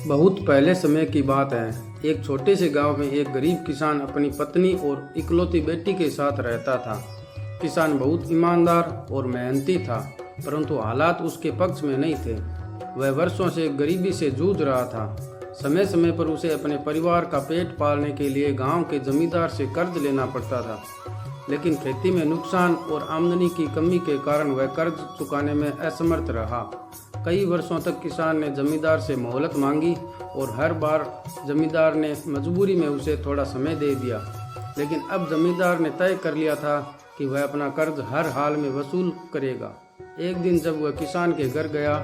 बहुत पहले समय की बात है। एक छोटे से गांव में एक गरीब किसान अपनी पत्नी और इकलौती बेटी के साथ रहता था। किसान बहुत ईमानदार और मेहनती था, परंतु हालात उसके पक्ष में नहीं थे। वह वर्षों से गरीबी से जूझ रहा था। समय समय पर उसे अपने परिवार का पेट पालने के लिए गांव के जमींदार से कर्ज लेना पड़ता था, लेकिन खेती में नुकसान और आमदनी की कमी के कारण वह कर्ज चुकाने में असमर्थ रहा। कई वर्षों तक किसान ने जमींदार से मोहलत मांगी और हर बार जमींदार ने मजबूरी में उसे थोड़ा समय दे दिया, लेकिन अब जमींदार ने तय कर लिया था कि वह अपना कर्ज हर हाल में वसूल करेगा। एक दिन जब वह किसान के घर गया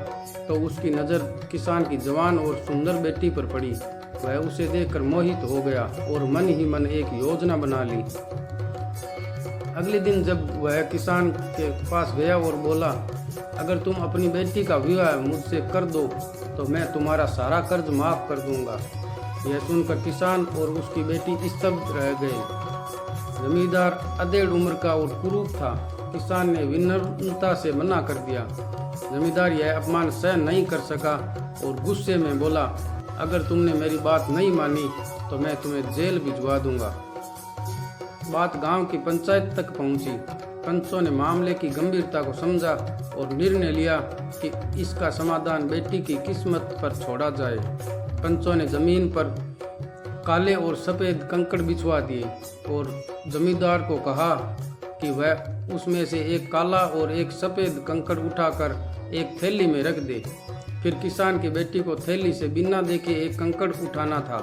तो उसकी नज़र किसान की जवान और सुंदर बेटी पर पड़ी। वह उसे देखकर मोहित हो गया और मन ही मन एक योजना बना ली। अगले दिन जब वह किसान के पास गया और बोला, अगर तुम अपनी बेटी का विवाह मुझसे कर दो तो मैं तुम्हारा सारा कर्ज माफ कर दूंगा। यह सुनकर किसान और उसकी बेटी स्तब्ध रह गए। जमींदार अधेड़ उम्र का और कुरूप था। किसान ने विनम्रता से मना कर दिया। जमींदार यह अपमान सहन नहीं कर सका और गुस्से में बोला, अगर तुमने मेरी बात नहीं मानी तो मैं तुम्हें जेल भिजवा दूंगा। बात गांव की पंचायत तक पहुंची। पंचों ने मामले की गंभीरता को समझा और निर्णय लिया कि इसका समाधान बेटी की किस्मत पर छोड़ा जाए। पंचों ने जमीन पर काले और सफ़ेद कंकड़ बिछवा दिए और जमींदार को कहा कि वह उसमें से एक काला और एक सफ़ेद कंकड़ उठाकर एक थैली में रख दे। फिर किसान की बेटी को थैली से बिना देखे एक कंकड़ उठाना था।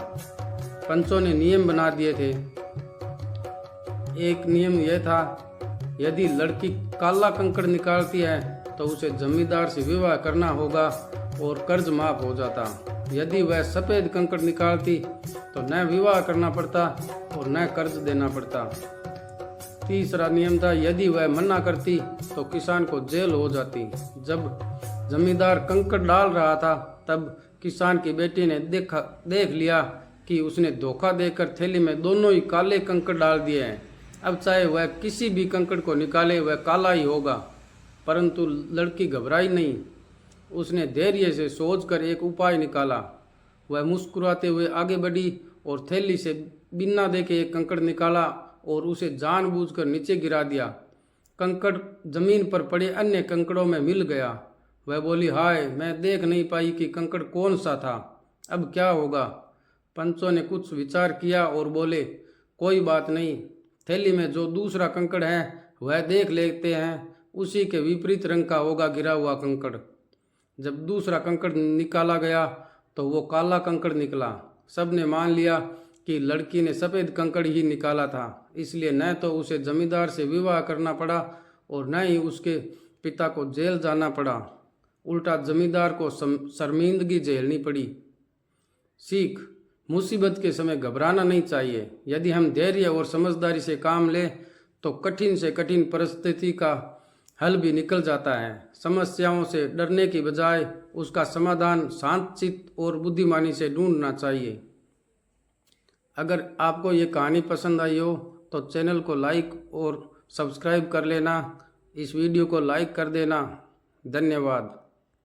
पंचों ने नियम बना दिए थे। एक नियम यह था, यदि लड़की काला कंकड़ निकालती है तो उसे जमींदार से विवाह करना होगा और कर्ज माफ हो जाता। यदि वह सफ़ेद कंकड़ निकालती तो न विवाह करना पड़ता और न कर्ज देना पड़ता। तीसरा नियम था, यदि वह मना करती तो किसान को जेल हो जाती। जब जमींदार कंकड़ डाल रहा था तब किसान की बेटी ने देख लिया कि उसने धोखा देकर थैली में दोनों ही काले कंकड़ डाल दिए हैं। अब चाहे वह किसी भी कंकड़ को निकाले वह काला ही होगा। परंतु लड़की घबराई नहीं। उसने धैर्य से सोचकर एक उपाय निकाला। वह मुस्कुराते हुए आगे बढ़ी और थैली से बिना देखे एक कंकड़ निकाला और उसे जानबूझकर नीचे गिरा दिया। कंकड़ जमीन पर पड़े अन्य कंकड़ों में मिल गया। वह बोली, हाय, मैं देख नहीं पाई कि कंकड़ कौन सा था। अब क्या होगा? पंचों ने कुछ विचार किया और बोले, कोई बात नहीं, थैली में जो दूसरा कंकड़ है वह देख लेते हैं, उसी के विपरीत रंग का होगा गिरा हुआ कंकड़। जब दूसरा कंकड़ निकाला गया तो वो काला कंकड़ निकला। सबने मान लिया कि लड़की ने सफ़ेद कंकड़ ही निकाला था, इसलिए न तो उसे जमींदार से विवाह करना पड़ा और न ही उसके पिता को जेल जाना पड़ा। उल्टा जमींदार को शर्मिंदगी झेलनी पड़ी। सीख: मुसीबत के समय घबराना नहीं चाहिए। यदि हम धैर्य और समझदारी से काम लें तो कठिन से कठिन परिस्थिति का हल भी निकल जाता है। समस्याओं से डरने की बजाय उसका समाधान शांतचित्त और बुद्धिमानी से ढूंढना चाहिए। अगर आपको ये कहानी पसंद आई हो तो चैनल को लाइक और सब्सक्राइब कर लेना। इस वीडियो को लाइक कर देना। धन्यवाद।